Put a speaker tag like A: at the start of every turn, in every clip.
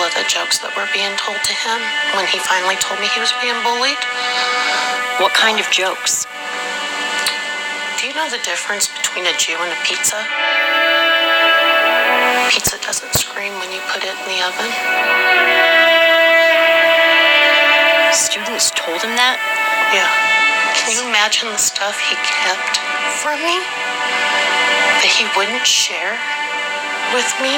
A: of the jokes that were being told to him when he finally told me he was being bullied.
B: What kind of jokes?
A: Do you know the difference between a Jew and a pizza? Pizza doesn't scream when you put it in the oven.
B: Students told him that?
A: Yeah. Can you imagine the stuff he kept from me? That he wouldn't share with me?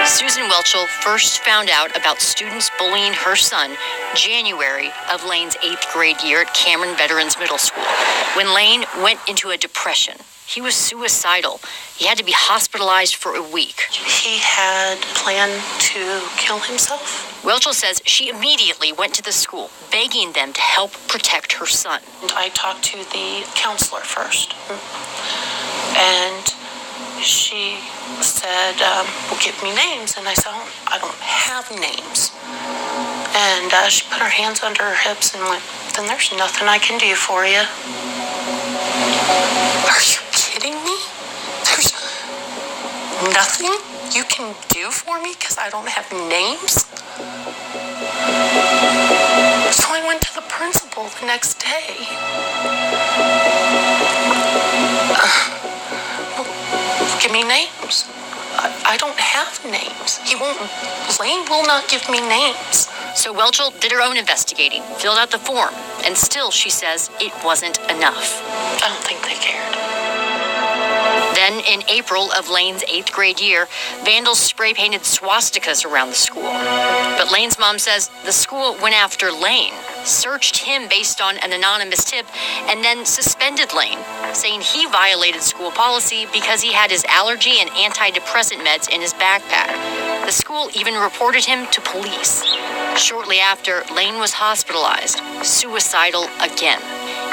B: Susan Welchel first found out about students bullying her son January of Lane's 8th grade year at Cameron Veterans Middle School, when Lane went into a depression. He was suicidal. He had to be hospitalized for a week.
A: He had planned to kill himself.
B: Welchel says she immediately went to the school, begging them to help protect her son.
A: I talked to the counselor first, and she said, well, give me names. And I said, I don't have names. And she put her hands under her hips and went, then there's nothing I can do for you. Are you kidding me? There's nothing you can do for me because I don't have names? So I went to the principal the next day. Give me names. I don't have names. Lane will not give me names.
B: So Welchel did her own investigating, filled out the form, and still, she says, it wasn't enough.
A: I don't think they cared.
B: Then, in April of Lane's 8th grade year, vandals spray-painted swastikas around the school. But Lane's mom says the school went after Lane, searched him based on an anonymous tip, and then suspended Lane, saying he violated school policy because he had his allergy and antidepressant meds in his backpack. The school even reported him to police. Shortly after, Lane was hospitalized, suicidal again.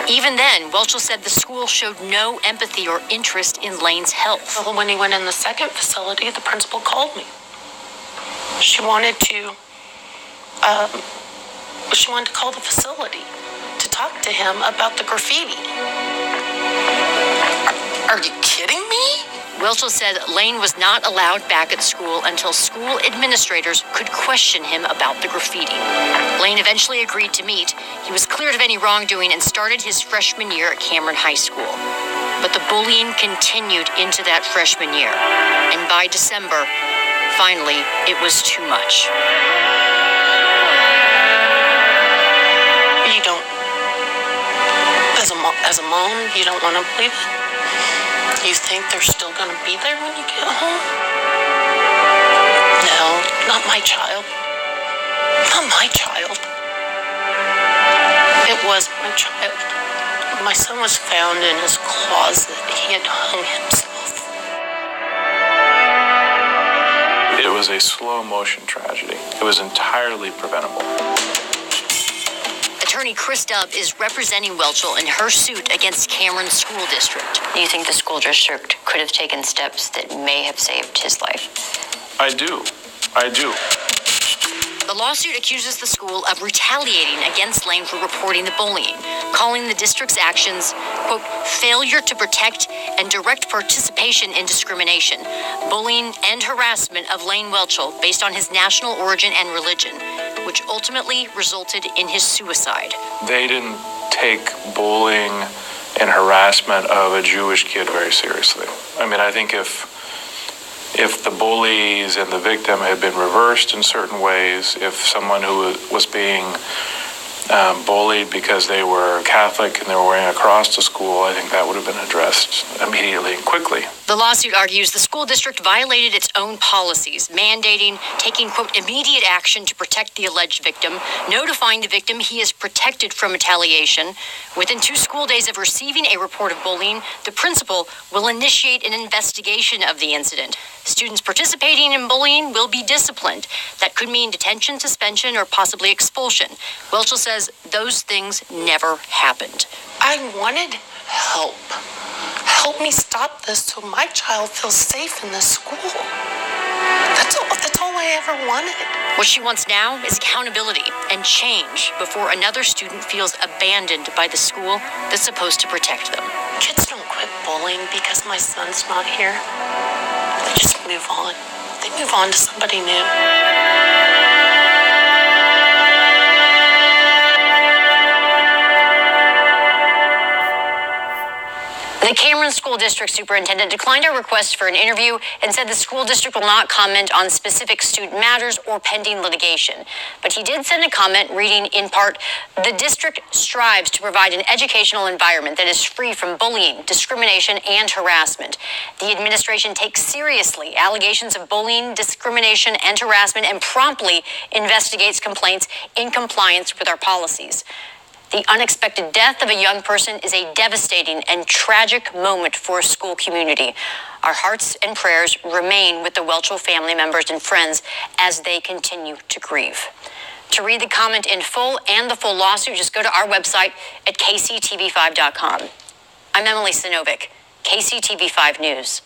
B: Even then, Welchel said the school showed no empathy or interest in Lane's health.
A: Well, when he went in the second facility, the principal called me. She wanted to call the facility to talk to him about the graffiti. Are you kidding me?
B: Welchel said Lane was not allowed back at school until school administrators could question him about the graffiti. Lane eventually agreed to meet. He was cleared of any wrongdoing and started his freshman year at Cameron High School. But the bullying continued into that freshman year. And by December, finally, it was too much.
A: You don't, as a mom, you don't want to believe it. You think they're still going to be there when you get home? No, not my child. Not my child. It was my child. My son was found in his closet. He had hung himself.
C: It was a slow motion tragedy. It was entirely preventable.
B: Attorney Chris Dubb is representing Welchel in her suit against Cameron School District.
D: Do you think the school district could have taken steps that may have saved his life?
C: I do.
B: The lawsuit accuses the school of retaliating against Lane for reporting the bullying, calling the district's actions, quote, failure to protect and direct participation in discrimination, bullying and harassment of Lane Welchel based on his national origin and religion, which ultimately resulted in his suicide.
C: They didn't take bullying and harassment of a Jewish kid very seriously. I mean, I think if the bullies and the victim had been reversed in certain ways, if someone who was being bullied because they were Catholic and they were wearing a cross to school, I think that would have been addressed immediately and quickly.
B: The lawsuit argues the school district violated its own policies, mandating taking, quote, immediate action to protect the alleged victim, notifying the victim he is protected from retaliation. Within 2 school days of receiving a report of bullying, the principal will initiate an investigation of the incident. Students participating in bullying will be disciplined. That could mean detention, suspension, or possibly expulsion. Welchel says those things never happened.
A: I wanted help. Help me stop this so my child feels safe in this school. That's all I ever wanted.
B: What she wants now is accountability and change before another student feels abandoned by the school that's supposed to protect them.
A: Kids don't quit bullying because my son's not here. They just move on. they move on to somebody new.
B: The Cameron School District Superintendent declined our request for an interview and said the school district will not comment on specific student matters or pending litigation. But he did send a comment reading in part, "The district strives to provide an educational environment that is free from bullying, discrimination, and harassment. The administration takes seriously allegations of bullying, discrimination, and harassment and promptly investigates complaints in compliance with our policies. The unexpected death of a young person is a devastating and tragic moment for a school community. Our hearts and prayers remain with the Welchel family members and friends as they continue to grieve." To read the comment in full and the full lawsuit, just go to our website at kctv5.com. I'm Emily Sinovic, KCTV5 News.